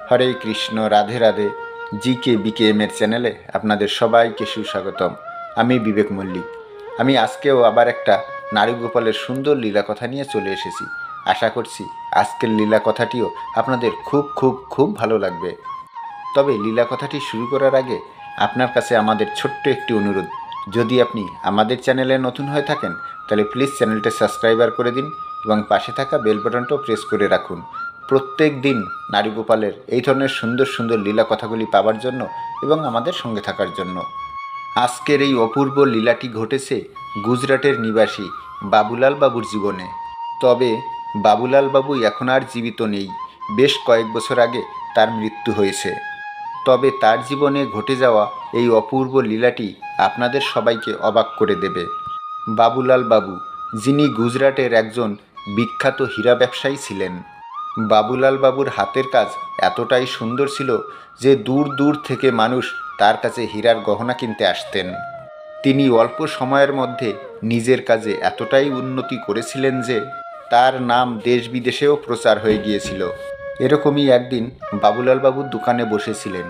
হরে Krishna, Radhe Radhe. GK BKM এর চ্যানেলে আপনাদের সবাইকে সুস্বাগতম। আমি বিবেক মল্লিক। আমি আজকেও আবার একটা নারীগোপালের সুন্দর লীলা কথা নিয়ে চলে এসেছি। আশা করছি আজকের লীলা কথাটিও আপনাদের খুব খুব খুব ভালো লাগবে। তবে লীলা কথাটি শুরু করার আগে আপনার কাছে আমাদের ছোট্ট একটি অনুরোধ, যদি আপনি আমাদের চ্যানেলে নতুন হয়ে থাকেন তাহলে প্লিজ চ্যানেলটা সাবস্ক্রাইবার করে দিন এবং পাশে থাকা বেল বাটনটাও প্রেস করে রাখুন প্রত্যেক দিন নারীগোপালের এই ধরনের সুন্দর সুন্দর লীলা কথাগুলি পাওয়ার জন্য এবং আমাদের সঙ্গে থাকার জন্য। আজকের এই অপূর্ব লীলাটি ঘটেছে গুজরাটের নিবাসী বাবুলাল বাবুর জীবনে। তবে বাবুলাল বাবু এখন আর জীবিত নেই। বেশ কয়েক বছর আগে তার মৃত্যু হয়েছে। তবে তার জীবনে ঘটে যাওয়া এই অপূর্ব লীলাটি আপনাদের সবাইকে অবাক করে দেবে। বাবুলাল বাবু, যিনি গুজরাটের একজন বিখ্যাত হীরা ব্যবসায়ী ছিলেন। বাবুলাল বাবুর হাতের কাজ এতটাই সুন্দর ছিল যে দূর দূর থেকে মানুষ তার কাছে হীরার গহনা কিনতে আসতেন। তিনি অল্প সময়ের মধ্যে নিজের কাজে এতটাই উন্নতি করেছিলেন যে তার নাম দেশ বিদেশেও প্রচার হয়ে গিয়েছিল। এরকমই একদিন বাবুলাল বাবু দোকানে বসেছিলেন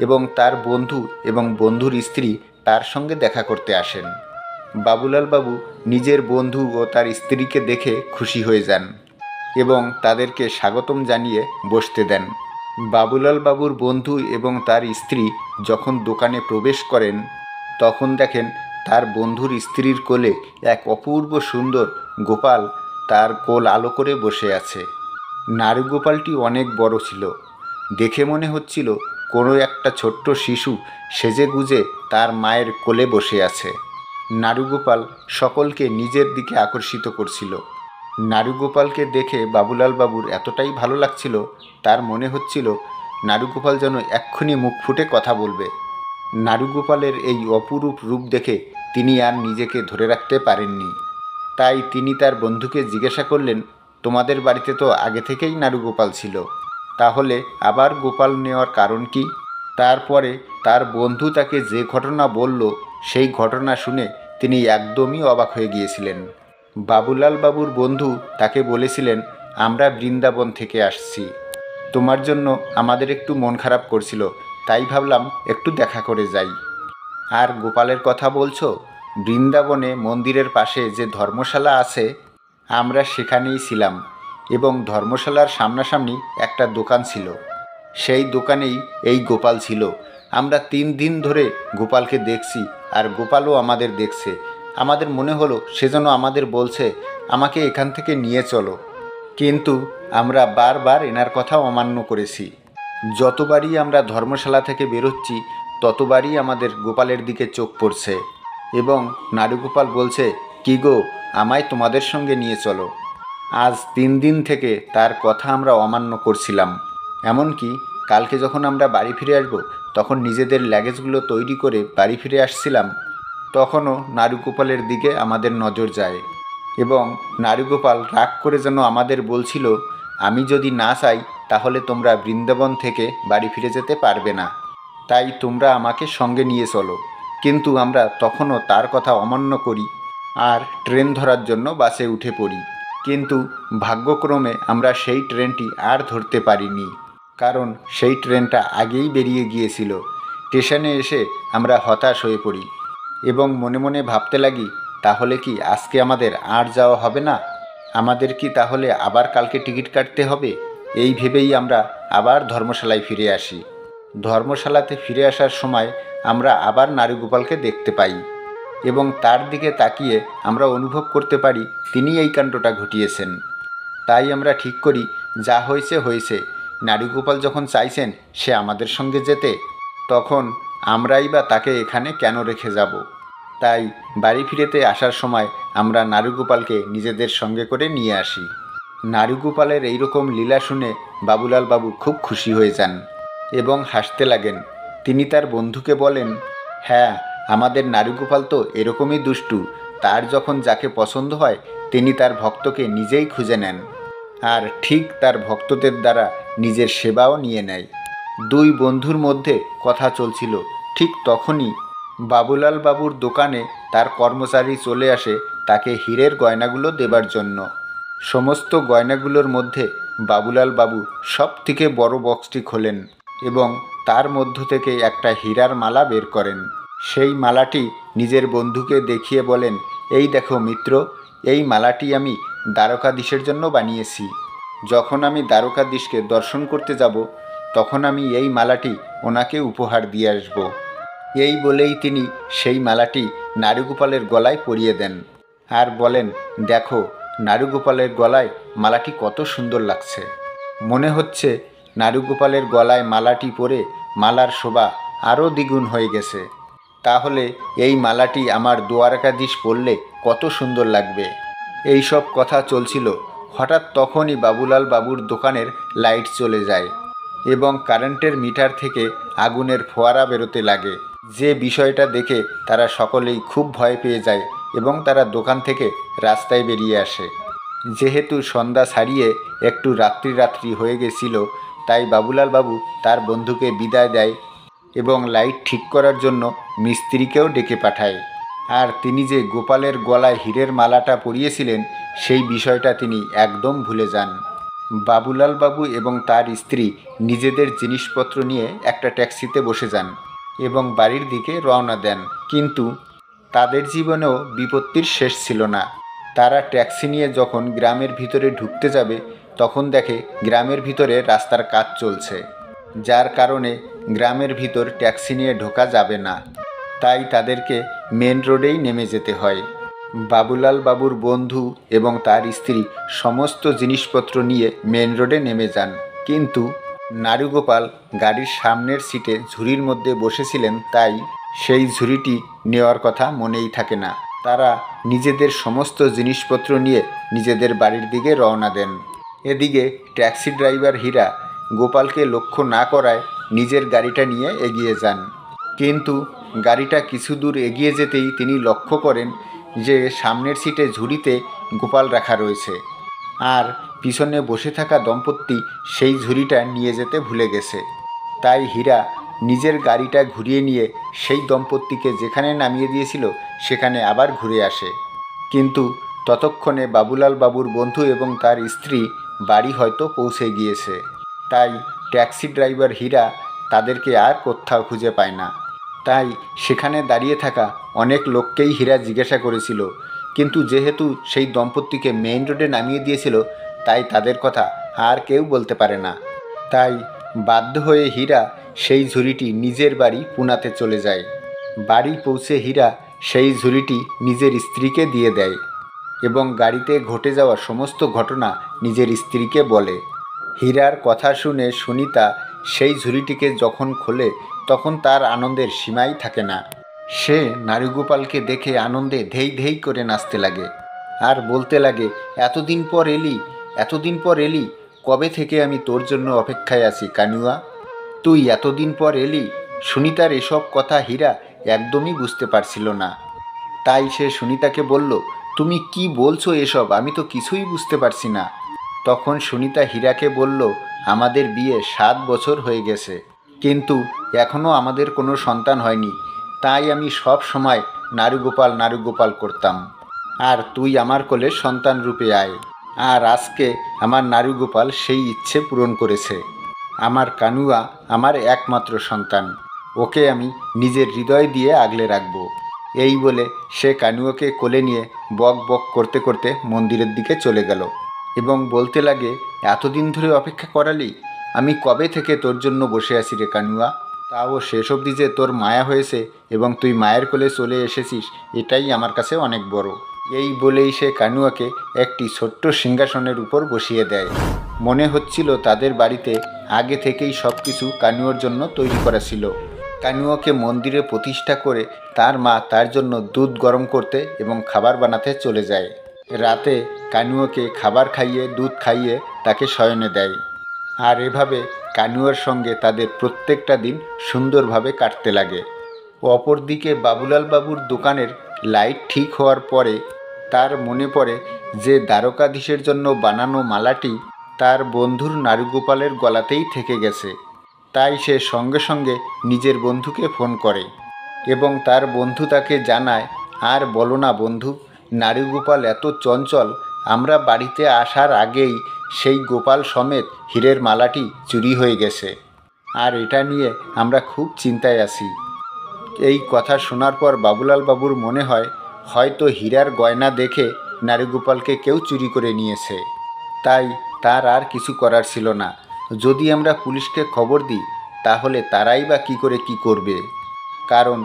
এবং তার বন্ধু এবং বন্ধুর স্ত্রী তার সঙ্গে দেখা করতে আসেন। বাবুলাল বাবু নিজের বন্ধু ও তার স্ত্রীকে দেখে খুশি হয়ে যান এবং তাদেরকে স্বাগতম জানিয়ে বসতে দেন। বাবুলাল বাবুর বন্ধু এবং তার স্ত্রী যখন দোকানে প্রবেশ করেন তখন দেখেন তার বন্ধুর স্ত্রীর কোলে এক অপূর্ব সুন্দর গোপাল তার কোল আলো করে বসে আছে। নারীগোপালটি অনেক বড় ছিল। দেখে মনে হচ্ছিল কোনো একটা ছোট্ট শিশু সেজেগুজে তার মায়ের কোলে বসে আছে। নারীগোপাল সকলকে নিজের দিকে আকর্ষিত করছিল। নারীগোপালকে দেখে বাবুলাল বাবুর এতটাই ভালো লাগছিল, তার মনে হচ্ছিল নারীগোপাল যেন এক্ষুনি মুখ ফুটে কথা বলবে। নারীগোপালের এই অপরূপ রূপ দেখে তিনি আর নিজেকে ধরে রাখতে পারেননি। তাই তিনি তার বন্ধুকে জিজ্ঞাসা করলেন, তোমাদের বাড়িতে তো আগে থেকেই নারীগোপাল ছিল, তাহলে আবার গোপাল নেওয়ার কারণ কি? তারপরে তার বন্ধু তাকে যে ঘটনা বলল সেই ঘটনা শুনে তিনি একদমই অবাক হয়ে গিয়েছিলেন। বাবুলাল বাবুর বন্ধু তাকে বলেছিলেন, আমরা বৃন্দাবন থেকে আসছি, তোমার জন্য আমাদের একটু মন খারাপ করছিল, তাই ভাবলাম একটু দেখা করে যাই। আর গোপালের কথা বলছো? বৃন্দাবনে মন্দিরের পাশে যে ধর্মশালা আছে, আমরা সেখানেই ছিলাম এবং ধর্মশালার সামনাসামনি একটা দোকান ছিল, সেই দোকানেই এই গোপাল ছিল। আমরা 3 দিন ধরে গোপালকে দেখছি আর গোপালও আমাদের দেখছে। আমাদের মনে হলো সেজন্য আমাদের বলছে আমাকে এখান থেকে নিয়ে চলো, কিন্তু আমরা বারবার এনার কথা অমান্য করেছি। যতবারই আমরা ধর্মশালা থেকে বেরোচ্ছি ততবারই আমাদের গোপালের দিকে চোখ পড়ছে এবং নারীগোপাল বলছে, কি গো, আমায় তোমাদের সঙ্গে নিয়ে চলো। আজ 3 দিন থেকে তার কথা আমরা অমান্য করছিলাম। এমনকি কালকে যখন আমরা বাড়ি ফিরে আসব তখন নিজেদের লাগেজগুলো তৈরি করে বাড়ি ফিরে আসছিলাম, তখনও নারীগোপালের দিকে আমাদের নজর যায় এবং নারীগোপাল রাগ করে যেন আমাদের বলছিল, আমি যদি না চাই তাহলে তোমরা বৃন্দাবন থেকে বাড়ি ফিরে যেতে পারবে না, তাই তোমরা আমাকে সঙ্গে নিয়ে চলো। কিন্তু আমরা তখনও তার কথা অমান্য করি আর ট্রেন ধরার জন্য বাসে উঠে পড়ি। কিন্তু ভাগ্যক্রমে আমরা সেই ট্রেনটি আর ধরতে পারিনি, কারণ সেই ট্রেনটা আগেই বেরিয়ে গিয়েছিল। স্টেশনে এসে আমরা হতাশ হয়ে পড়ি এবং মনে মনে ভাবতে লাগি, তাহলে কি আজকে আমাদের আর যাওয়া হবে না? আমাদের কি তাহলে আবার কালকে টিকিট কাটতে হবে? এই ভেবেই আমরা আবার ধর্মশালায় ফিরে আসি। ধর্মশালাতে ফিরে আসার সময় আমরা আবার নারীগোপালকে দেখতে পাই এবং তার দিকে তাকিয়ে আমরা অনুভব করতে পারি তিনি এই কাণ্ডটা ঘটিয়েছেন। তাই আমরা ঠিক করি, যা হয়েছে হয়েছে, নারীগোপাল যখন চাইছেন সে আমাদের সঙ্গে যেতে, তখন আমরাই বা তাকে এখানে কেন রেখে যাব। তাই বাড়ি ফিরেতে আসার সময় আমরা নারীগোপালকে নিজেদের সঙ্গে করে নিয়ে আসি। নারীগোপালের এইরকম লীলা শুনে বাবুলাল বাবু খুব খুশি হয়ে যান এবং হাসতে লাগেন। তিনি তার বন্ধুকে বলেন, হ্যাঁ, আমাদের নারীগোপাল তো এরকমই দুষ্টু, তার যখন যাকে পছন্দ হয় তিনি তার ভক্তকে নিজেই খুঁজে নেন আর ঠিক তার ভক্তদের দ্বারা নিজের সেবাও নিয়ে নেয়। 2 বন্ধুর মধ্যে কথা চলছিল, ঠিক তখনই বাবুলাল বাবুর দোকানে তার কর্মচারী চলে আসে তাকে হীরের গয়নাগুলো দেবার জন্য। সমস্ত গয়নাগুলোর মধ্যে বাবুলাল বাবু সব থেকে বড় বক্সটি খোলেন এবং তার মধ্য থেকে একটা হীরার মালা বের করেন। সেই মালাটি নিজের বন্ধুকে দেখিয়ে বলেন, এই দেখো মিত্র, এই মালাটি আমি দ্বারকাধীশের জন্য বানিয়েছি। যখন আমি দ্বারকাধীশকে দর্শন করতে যাব তখন আমি এই মালাটি ওনাকে উপহার দিয়ে আসব। এই বলেই তিনি সেই মালাটি নারুগোপালের গলায় পরিয়ে দেন আর বলেন, দেখো নারুগোপালের গলায় মালাটি কত সুন্দর লাগছে। মনে হচ্ছে নারুগোপালের গলায় মালাটি পরে মালার শোভা আরও দ্বিগুণ হয়ে গেছে। তাহলে এই মালাটি আমার দ্বারকাধীশ পরলে কত সুন্দর লাগবে। এই সব কথা চলছিল, হঠাৎ তখনই বাবুলাল বাবুর দোকানের লাইট চলে যায় এবং কারেন্টের মিটার থেকে আগুনের ফোয়ারা বেরোতে লাগে। যে বিষয়টা দেখে তারা সকলেই খুব ভয় পেয়ে যায় এবং তারা দোকান থেকে রাস্তায় বেরিয়ে আসে। যেহেতু সন্ধ্যা ছাড়িয়ে একটু রাত্রি হয়ে গেছিল, তাই বাবুলাল বাবু তার বন্ধুকে বিদায় দেয় এবং লাইট ঠিক করার জন্য মিস্ত্রিকেও ডেকে পাঠায়। আর তিনি যে গোপালের গলায় হীরের মালাটা পরিয়েছিলেন সেই বিষয়টা তিনি একদম ভুলে যান। বাবুলাল বাবু এবং তার স্ত্রী নিজেদের জিনিসপত্র নিয়ে একটা ট্যাক্সিতে বসে যান এবং বাড়ির দিকে রওনা দেন। কিন্তু তাদের জীবনেও বিপত্তির শেষ ছিল না। তারা ট্যাক্সি নিয়ে যখন গ্রামের ভিতরে ঢুকতে যাবে তখন দেখে গ্রামের ভিতরে রাস্তার কাজ চলছে, যার কারণে গ্রামের ভিতর ট্যাক্সি নিয়ে ঢোকা যাবে না। তাই তাদেরকে মেন রোডেই নেমে যেতে হয়। বাবুলাল বাবুর বন্ধু এবং তার স্ত্রী সমস্ত জিনিসপত্র নিয়ে মেন রোডে নেমে যান, কিন্তু নারুগোপাল গাড়ির সামনের সিটে ঝুড়ির মধ্যে বসেছিলেন, তাই সেই ঝুড়িটি নেওয়ার কথা মনেই থাকে না। তারা নিজেদের সমস্ত জিনিসপত্র নিয়ে নিজেদের বাড়ির দিকে রওনা দেন। এদিকে ট্যাক্সি ড্রাইভার হীরা গোপালকে লক্ষ্য না করায় নিজের গাড়িটা নিয়ে এগিয়ে যান। কিন্তু গাড়িটা কিছু দূর এগিয়ে যেতেই তিনি লক্ষ্য করেন যে সামনের সিটে ঝুড়িতে গোপাল রাখা রয়েছে আর পিছনে বসে থাকা দম্পতি সেই ঝুড়িটা নিয়ে যেতে ভুলে গেছে। তাই হীরা নিজের গাড়িটা ঘুরিয়ে নিয়ে সেই দম্পতিকে যেখানে নামিয়ে দিয়েছিল সেখানে আবার ঘুরে আসে। কিন্তু ততক্ষণে বাবুলাল বাবুর বন্ধু এবং তার স্ত্রী বাড়ি হয়তো পৌঁছে গিয়েছে। তাই ট্যাক্সি ড্রাইভার হীরা তাদেরকে আর কোথাও খুঁজে পায় না। তাই সেখানে দাঁড়িয়ে থাকা অনেক লোককেই হীরা জিজ্ঞাসা করেছিল, কিন্তু যেহেতু সেই দম্পতিকে মেইন রোডে নামিয়ে দিয়েছিল তাই তাদের কথা আর কেউ বলতে পারে না। তাই বাধ্য হয়ে হীরা সেই ঝুড়িটি নিজের বাড়ি পুনাতে চলে যায়। বাড়ি পৌঁছে হীরা সেই ঝুড়িটি নিজের স্ত্রীকে দিয়ে দেয় এবং গাড়িতে ঘটে যাওয়া সমস্ত ঘটনা নিজের স্ত্রীকে বলে। হীরার কথা শুনে সুনিতা সেই ঝুড়িটিকে যখন খোলে তখন তার আনন্দের সীমাই থাকে না। সে নারুগোপালকে দেখে আনন্দে ধেই ধেই করে নাচতে লাগে আর বলতে লাগে, এতদিন পর এলি, এতদিন পর এলি, কবে থেকে আমি তোর জন্য অপেক্ষায় আছি কানুয়া, তুই এতদিন পর এলি। সুনিতার এসব কথা হীরা একদমই বুঝতে পারছিল না। তাই সে সুনিতাকে বলল, তুমি কি বলছো এসব, আমি তো কিছুই বুঝতে পারছি না। তখন সুনিতা হীরাকে বলল, আমাদের বিয়ে 7 বছর হয়ে গেছে, কিন্তু এখনও আমাদের কোনো সন্তান হয়নি। তাই আমি সব সময় নারুগোপাল নারুগোপাল করতাম, আর তুই আমার কোলে সন্তান রূপে আয়। আর আজকে আমার নারুগোপাল সেই ইচ্ছে পূরণ করেছে। আমার কানুয়া আমার একমাত্র সন্তান, ওকে আমি নিজের হৃদয় দিয়ে আগলে রাখব। এই বলে সে কানুয়াকে কোলে নিয়ে বক বক করতে করতে মন্দিরের দিকে চলে গেল এবং বলতে লাগে, এতদিন ধরে অপেক্ষা করালি, আমি কবে থেকে তোর জন্য বসে আছি রে কানুয়া, তাও শেষ অবধি যে তোর মায়া হয়েছে এবং তুই মায়ের কোলে চলে এসেছিস এটাই আমার কাছে অনেক বড়। এই বলেই সে কানুয়াকে একটি ছোট্ট সিংহাসনের উপর বসিয়ে দেয়। মনে হচ্ছিল তাদের বাড়িতে আগে থেকেই সব কিছু কানুয়ার জন্য তৈরি করা ছিল। কানুয়াকে মন্দিরে প্রতিষ্ঠা করে তার মা তার জন্য দুধ গরম করতে এবং খাবার বানাতে চলে যায়। রাতে কানুয়াকে খাবার খাইয়ে দুধ খাইয়ে তাকে শয়নে দেয়। আর এভাবে কানুয়ার সঙ্গে তাদের প্রত্যেকটা দিন সুন্দরভাবে কাটতে লাগে। অপরদিকে বাবুলাল বাবুর দোকানের লাইট ঠিক হওয়ার পরে তার মনে পড়ে যে দ্বারকাধীশের জন্য বানানো মালাটি তার বন্ধুর নারুগোপালের গলাতেই থেকে গেছে। তাই সে সঙ্গে সঙ্গে নিজের বন্ধুকে ফোন করে এবং তার বন্ধু তাকে জানায়, আর বলো না বন্ধু, নারুগোপাল এত চঞ্চল আমরা বাড়িতে আসার আগেই সেই গোপাল সমেত হীরের মালাটি চুরি হয়ে গেছে, আর এটা নিয়ে আমরা খুব চিন্তায় আছি। এই কথা শোনার পর বাবুলাল বাবুর মনে হয় হয়তো হীরার গয়না দেখে নারীগোপালকে কেউ চুরি করে নিয়েছে। তাই তার আর কিছু করার ছিল না। যদি আমরা পুলিশকে খবর দিই তাহলে তারাই বা কী করে কি করবে, কারণ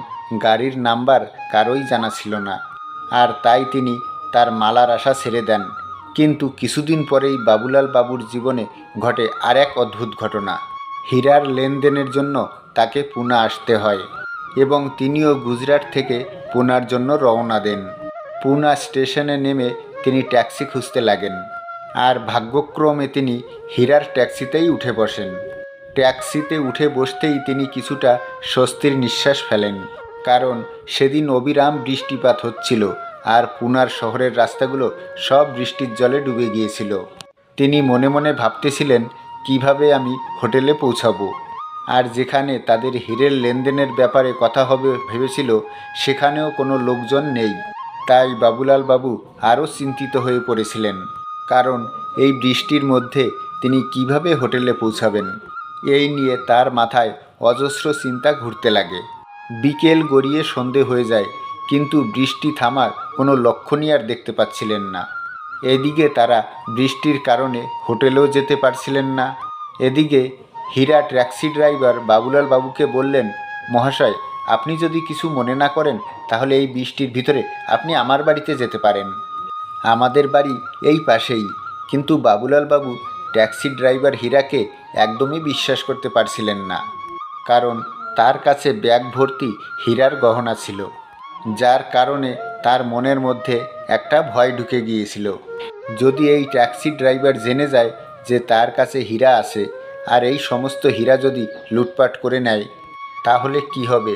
গাড়ির নাম্বার কারোই জানা ছিল না। আর তাই তিনি তার মালার আশা ছেড়ে দেন। কিন্তু কিছুদিন পরেই বাবুলাল বাবুর জীবনে ঘটে আর এক অদ্ভুত ঘটনা। হীরার লেনদেনের জন্য তাকে পুনা আসতে হয় এবং তিনিও গুজরাট থেকে পুনার জন্য রওনা দেন। পুনা স্টেশনে নেমে তিনি ট্যাক্সি খুঁজতে লাগেন, আর ভাগ্যক্রমে তিনি হীরার ট্যাক্সিতেই উঠে বসেন। ট্যাক্সিতে উঠে বসতেই তিনি কিছুটা স্বস্তির নিঃশ্বাস ফেলেন, কারণ সেদিন অবিরাম বৃষ্টিপাত হচ্ছিল আর পুনার শহরের রাস্তাগুলো সব বৃষ্টির জলে ডুবে গিয়েছিল। তিনি মনে মনে ভাবতেছিলেন কিভাবে আমি হোটেলে পৌঁছাবো, আর যেখানে তাদের হীরের লেনদেনের ব্যাপারে কথা হবে ভেবেছিল সেখানেও কোনো লোকজন নেই। তাই বাবুলাল বাবু আরও চিন্তিত হয়ে পড়েছিলেন, কারণ এই বৃষ্টির মধ্যে তিনি কিভাবে হোটেলে পৌঁছাবেন এই নিয়ে তার মাথায় অজস্র চিন্তা ঘুরতে লাগে। বিকেল গড়িয়ে সন্ধে হয়ে যায়, কিন্তু বৃষ্টি থামার কোনো লক্ষণই আর দেখতে পাচ্ছিলেন না। এদিকে তারা বৃষ্টির কারণে হোটেলেও যেতে পারছিলেন না। এদিকে হীরা ট্যাক্সি ড্রাইভার বাবুলাল বাবুকে বললেন, মহাশয়, আপনি যদি কিছু মনে না করেন তাহলে এই বৃষ্টির ভিতরে আপনি আমার বাড়িতে যেতে পারেন। আমাদের বাড়ি এই পাশেই। কিন্তু বাবুলাল বাবু ট্যাক্সি ড্রাইভার হীরাকে একদমই বিশ্বাস করতে পারছিলেন না, কারণ তার কাছে ব্যাগ ভর্তি হীরার গহনা ছিল, যার কারণে তার মনের মধ্যে একটা ভয় ঢুকে গিয়েছিল। যদি এই ট্যাক্সি ড্রাইভার জেনে যায় যে তার কাছে হীরা আছে, আর এই সমস্ত হীরা যদি লুটপাট করে নেয় তাহলে কি হবে।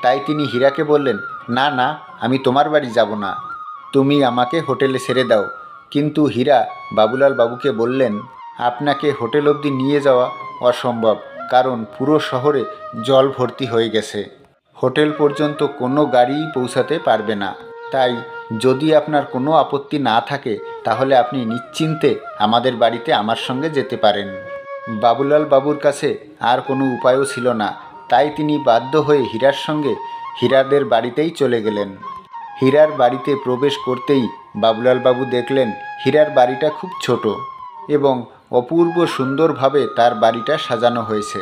তাই তিনি হীরাকে বললেন, না না, আমি তোমার বাড়ি যাব না, তুমি আমাকে হোটেলে ছেড়ে দাও। কিন্তু হীরা বাবুলাল বাবুকে বললেন, আপনাকে হোটেল অবধি নিয়ে যাওয়া অসম্ভব, কারণ পুরো শহরে জল ভর্তি হয়ে গেছে, হোটেল পর্যন্ত কোনো গাড়িই পৌঁছাতে পারবে না। তাই যদি আপনার কোনো আপত্তি না থাকে তাহলে আপনি নিশ্চিন্তে আমাদের বাড়িতে আমার সঙ্গে যেতে পারেন। বাবুলাল বাবুর কাছে আর কোনো উপায়ও ছিল না, তাই তিনি বাধ্য হয়ে হীরার সঙ্গে হীরাদের বাড়িতেই চলে গেলেন। হীরার বাড়িতে প্রবেশ করতেই বাবুলাল বাবু দেখলেন হীরার বাড়িটা খুব ছোট এবং অপূর্ব সুন্দরভাবে তার বাড়িটা সাজানো হয়েছে,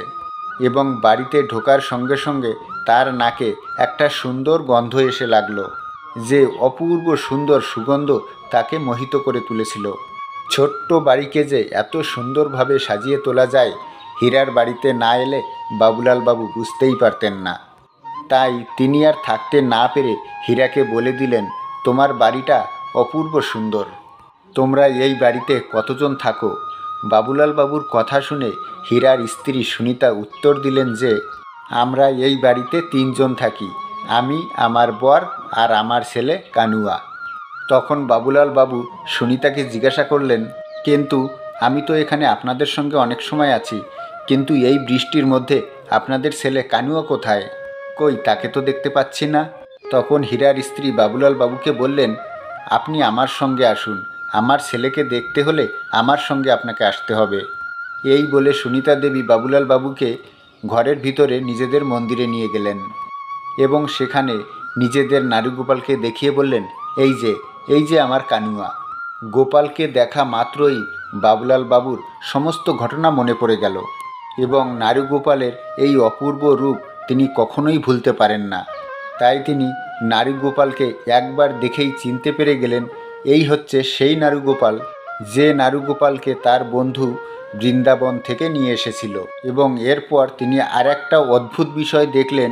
এবং বাড়িতে ঢোকার সঙ্গে সঙ্গে তার নাকে একটা সুন্দর গন্ধ এসে লাগলো, যে অপূর্ব সুন্দর সুগন্ধ তাকে মোহিত করে তুলেছিল। ছোট্ট বাড়িকে যে এত সুন্দরভাবে সাজিয়ে তোলা যায় হীরার বাড়িতে না এলে বাবুলাল বাবু বুঝতেই পারতেন না। তাই তিনি আর থাকতে না পেরে হীরাকে বলে দিলেন, তোমার বাড়িটা অপূর্ব সুন্দর, তোমরা এই বাড়িতে কতজন থাকো? বাবুলাল বাবুর কথা শুনে হীরার স্ত্রী সুনিতা উত্তর দিলেন যে, আমরা এই বাড়িতে 3 জন থাকি, আমি, আমার বর আর আমার ছেলে কানুয়া। তখন বাবুলাল বাবু সুনিতাকে জিজ্ঞাসা করলেন, কিন্তু আমি তো এখানে আপনাদের সঙ্গে অনেক সময় আছি, কিন্তু এই বৃষ্টির মধ্যে আপনাদের ছেলে কানুয়া কোথায়? কই, তাকে তো দেখতে পাচ্ছি না। তখন হীরার স্ত্রী বাবুলাল বাবুকে বললেন, আপনি আমার সঙ্গে আসুন, আমার ছেলেকে দেখতে হলে আমার সঙ্গে আপনাকে আসতে হবে। এই বলে সুনিতা দেবী বাবুলাল বাবুকে ঘরের ভিতরে নিজেদের মন্দিরে নিয়ে গেলেন এবং সেখানে নিজেদের নারীগোপালকে দেখিয়ে বললেন, এই যে আমার কানুয়া। গোপালকে দেখা মাত্রই বাবুলাল বাবুর সমস্ত ঘটনা মনে পড়ে গেল এবং নারীগোপালের এই অপূর্ব রূপ তিনি কখনোই ভুলতে পারেন না। তাই তিনি নারীগোপালকে একবার দেখেই চিনতে পেরে গেলেন, এই হচ্ছে সেই নারীগোপাল যে নারীগোপালকে তার বন্ধু বৃন্দাবন থেকে নিয়ে এসেছিল। এবং এরপর তিনি আর একটা অদ্ভুত বিষয় দেখলেন,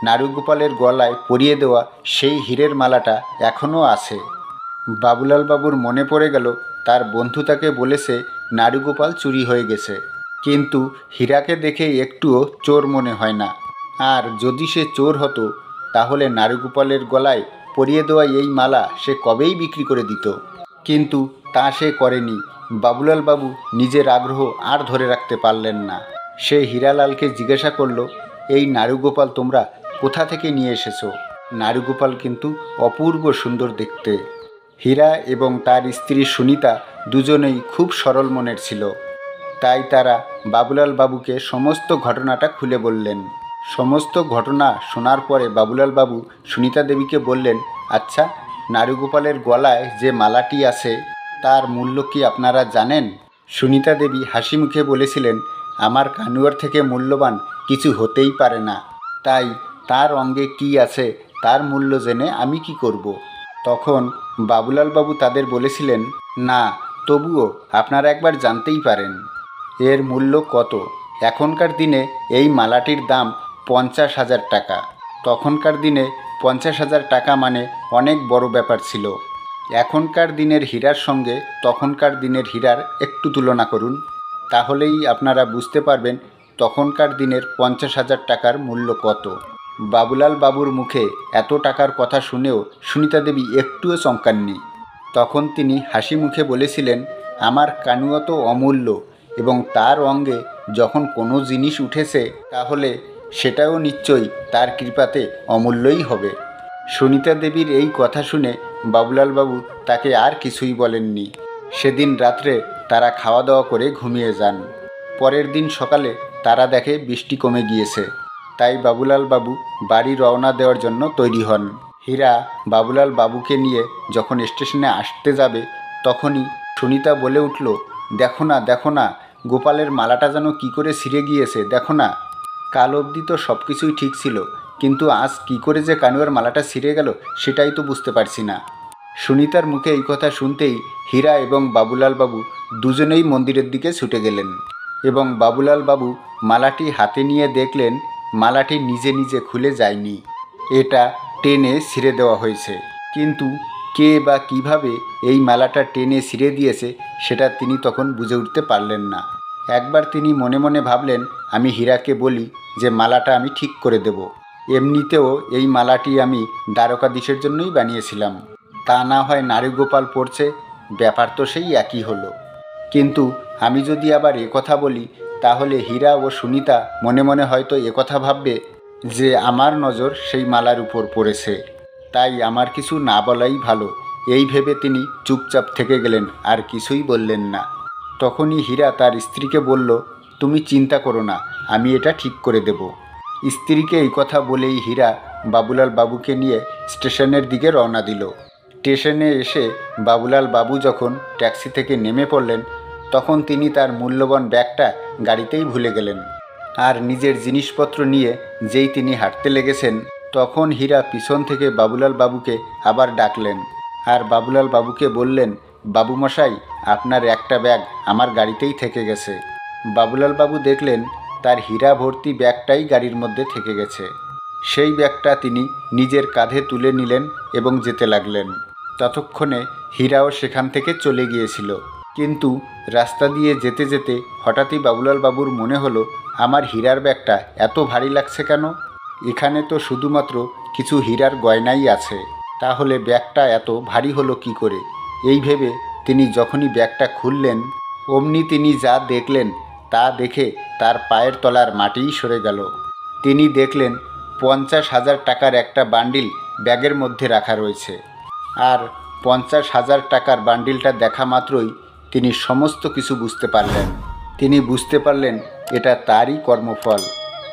নারীগোপালের গলায় পরিয়ে দেওয়া সেই হীরের মালাটা এখনও আছে। বাবুলাল বাবুর মনে পড়ে গেল তার বন্ধু তাকে বলেছে নারীগোপাল চুরি হয়ে গেছে, কিন্তু হীরাকে দেখে একটুও চোর মনে হয় না। আর যদি সে চোর হতো তাহলে নারীগোপালের গলায় পরিয়ে দেওয়া এই মালা সে কবেই বিক্রি করে দিত, কিন্তু তা সে করেনি। বাবুলাল বাবু নিজের আগ্রহ আর ধরে রাখতে পারলেন না। সে হীরালালকে জিজ্ঞাসা করল, এই নারীগোপাল তোমরা কোথা থেকে নিয়ে এসেছো? নারীগোপাল কিন্তু অপূর্ব সুন্দর দেখতে। হীরা এবং তার স্ত্রী সুনিতা দুজনেই খুব সরল মনের ছিল। তাই তারা বাবুলাল বাবুকে সমস্ত ঘটনাটা খুলে বললেন। সমস্ত ঘটনা শোনার পরে বাবুলাল বাবু সুনিতা দেবীকে বললেন, আচ্ছা, নারুগোপালের গলায় যে মালাটি আছে তার মূল্য কি আপনারা জানেন? সুনিতা দেবী হাসি মুখে বলেছিলেন, আমার কানুয়ার থেকে মূল্যবান কিছু হতেই পারে না, তাই তার অঙ্গে কি আছে তার মূল্য জেনে আমি কি করব। তখন বাবুলাল বাবু তাদের বলেছিলেন, না, তবুও আপনারা একবার জানতেই পারেন এর মূল্য কত। এখনকার দিনে এই মালাটির দাম 50,000 টাকা। তখনকার দিনে 50,000 টাকা মানে অনেক বড় ব্যাপার ছিল। এখনকার দিনের হীরার সঙ্গে তখনকার দিনের হীরার একটু তুলনা করুন, তাহলেই আপনারা বুঝতে পারবেন তখনকার দিনের 50,000 টাকার মূল্য কত। বাবুলাল বাবুর মুখে এত টাকার কথা শুনেও সুনিতা দেবী একটুও চমকাননি। তখন তিনি হাসি মুখে বলেছিলেন, আমার কানুয়া তো অমূল্য, এবং তার অঙ্গে যখন কোনো জিনিস উঠেছে তাহলে সেটাও নিশ্চয়ই তার কৃপাতে অমূল্যই হবে। সুনিতা দেবীর এই কথা শুনে বাবুলাল বাবু তাকে আর কিছুই বলেননি। সেদিন রাত্রে তারা খাওয়া দাওয়া করে ঘুমিয়ে যান। পরের দিন সকালে তারা দেখে বৃষ্টি কমে গিয়েছে। তাই বাবুলাল বাবু বাড়ি রওনা দেওয়ার জন্য তৈরি হন। হীরা বাবুলাল বাবুকে নিয়ে যখন স্টেশনে আসতে যাবে তখনই সুনিতা বলে উঠল, দেখো না, দেখো না, গোপালের মালাটা যেন কী করে ছিঁড়ে গিয়েছে, দেখো না। কাল অবধি তো সব কিছুই ঠিক ছিল, কিন্তু আজ কী করে যে কানুয়ার মালাটা ছিঁড়ে গেল সেটাই তো বুঝতে পারছি না। সুনিতার মুখে এই কথা শুনতেই হীরা এবং বাবুলাল বাবু দুজনেই মন্দিরের দিকে ছুটে গেলেন, এবং বাবুলাল বাবু মালাটি হাতে নিয়ে দেখলেন মালাটি নিজে নিজে খুলে যায়নি, এটা টেনে ছিঁড়ে দেওয়া হয়েছে। কিন্তু কে বা কিভাবে এই মালাটা টেনে ছিঁড়ে দিয়েছে সেটা তিনি তখন বুঝে উঠতে পারলেন না। একবার তিনি মনে মনে ভাবলেন, আমি হীরাকে বলি যে মালাটা আমি ঠিক করে দেব। এমনিতেও এই মালাটি আমি দ্বারকাধীশের জন্যই বানিয়েছিলাম, তা না হয় নারীগোপাল পড়ছে, ব্যাপার তো সেই একই হলো। কিন্তু আমি যদি আবার একথা বলি তাহলে হীরা ও সুনিতা মনে মনে হয়তো একথা ভাববে যে আমার নজর সেই মালার উপর পড়েছে, তাই আমার কিছু না বলাই ভালো। এই ভেবে তিনি চুপচাপ থেকে গেলেন, আর কিছুই বললেন না। তখনই হীরা তার স্ত্রীকে বলল, তুমি চিন্তা করো না, আমি এটা ঠিক করে দেব। স্ত্রীকে এই কথা বলেই হীরা বাবুলাল বাবুকে নিয়ে স্টেশনের দিকে রওনা দিল। স্টেশনে এসে বাবুলাল বাবু যখন ট্যাক্সি থেকে নেমে পড়লেন তখন তিনি তার মূল্যবান ব্যাগটা গাড়িতেই ভুলে গেলেন। আর নিজের জিনিসপত্র নিয়ে যেই তিনি হাঁটতে লেগেছেন তখন হীরা পিছন থেকে বাবুলাল বাবুকে আবার ডাকলেন, আর বাবুলাল বাবুকে বললেন, বাবুমশাই, আপনার একটা ব্যাগ আমার গাড়িতেই থেকে গেছে। বাবুলাল বাবু দেখলেন তার হীরা ভর্তি ব্যাগটাই গাড়ির মধ্যে থেকে গেছে। সেই ব্যাগটা তিনি নিজের কাঁধে তুলে নিলেন এবং যেতে লাগলেন। ততক্ষণে হীরাও সেখান থেকে চলে গিয়েছিল। কিন্তু রাস্তা দিয়ে যেতে যেতে হঠাৎই বাবুলাল বাবুর মনে হলো, আমার হীরার ব্যাগটা এত ভারী লাগছে কেন? এখানে তো শুধুমাত্র কিছু হীরার গয়নাই আছে, তাহলে ব্যাগটা এত ভারী হলো কি করে? এই ভেবে তিনি যখনই ব্যাগটা খুললেন অমনি তিনি যা দেখলেন তা দেখে তার পায়ের তলার মাটিই সরে গেল। তিনি দেখলেন 50,000 টাকার একটা বান্ডিল ব্যাগের মধ্যে রাখা রয়েছে। আর 50,000 টাকার বান্ডিলটা দেখা মাত্রই তিনি সমস্ত কিছু বুঝতে পারলেন। তিনি বুঝতে পারলেন এটা তারই কর্মফল।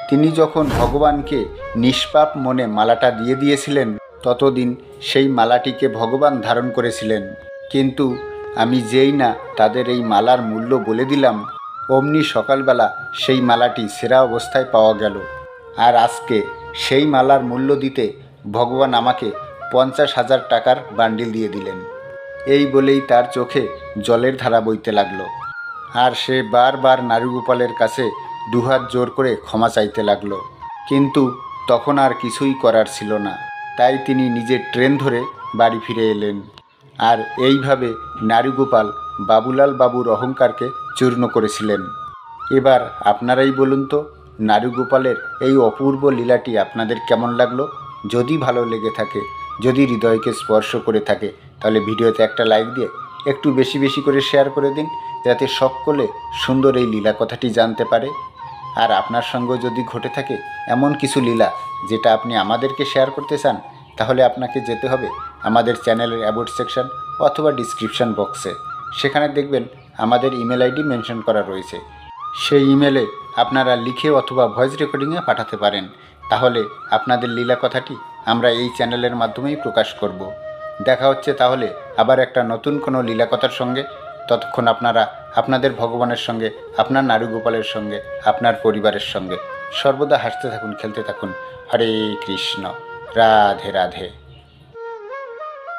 তিনি যখন ভগবানকে নিষ্পাপ মনে মালাটা দিয়ে দিয়েছিলেন ততদিন সেই মালাটিকে ভগবান ধারণ করেছিলেন। কিন্তু আমি যেই না তাদের এই মালার মূল্য বলে দিলাম অমনি সকালবেলা সেই মালাটি সেরা অবস্থায় পাওয়া গেল। আর আজকে সেই মালার মূল্য দিতে ভগবান আমাকে 50,000 টাকার বান্ডিল দিয়ে দিলেন। এই বলেই তার চোখে জলের ধারা বইতে লাগলো। আর সে বারবার নারীগোপালের কাছে দুহাত জোর করে ক্ষমা চাইতে লাগলো। কিন্তু তখন আর কিছুই করার ছিল না, তাই তিনি নিজের ট্রেন ধরে বাড়ি ফিরে এলেন। আর এইভাবে নারীগোপাল বাবুলাল বাবুর অহংকারকে চূর্ণ করেছিলেন। এবার আপনারাই বলুন তো, নারীগোপালের এই অপূর্ব লীলাটি আপনাদের কেমন লাগলো? যদি ভালো লেগে থাকে, যদি হৃদয়কে স্পর্শ করে থাকে, তাহলে ভিডিওতে একটা লাইক দিয়ে একটু বেশি বেশি করে শেয়ার করে দিন, যাতে সকলে সুন্দর এই লীলা কথাটি জানতে পারে। আর আপনার সঙ্গে যদি ঘটে থাকে এমন কিছু লীলা যেটা আপনি আমাদেরকে শেয়ার করতে চান, তাহলে আপনাকে যেতে হবে আমাদের চ্যানেলের অ্যাবাউট সেকশন, অথবা ডিসক্রিপশান বক্সে। সেখানে দেখবেন আমাদের ইমেল আইডি মেনশন করা রয়েছে। সেই ইমেলে আপনারা লিখে অথবা ভয়েস রেকর্ডিংয়ে পাঠাতে পারেন। তাহলে আপনাদের লীলা কথাটি আমরা এই চ্যানেলের মাধ্যমেই প্রকাশ করব। দেখা হচ্ছে তাহলে আবার একটা নতুন কোনো লীলা কথার সঙ্গে। ততক্ষণ আপনারা আপনাদের ভগবানের সঙ্গে, আপনার নারীগোপালের সঙ্গে, আপনার পরিবারের সঙ্গে সর্বদা হাসতে থাকুন, খেলতে থাকুন। হরে কৃষ্ণ, রাধে রাধে।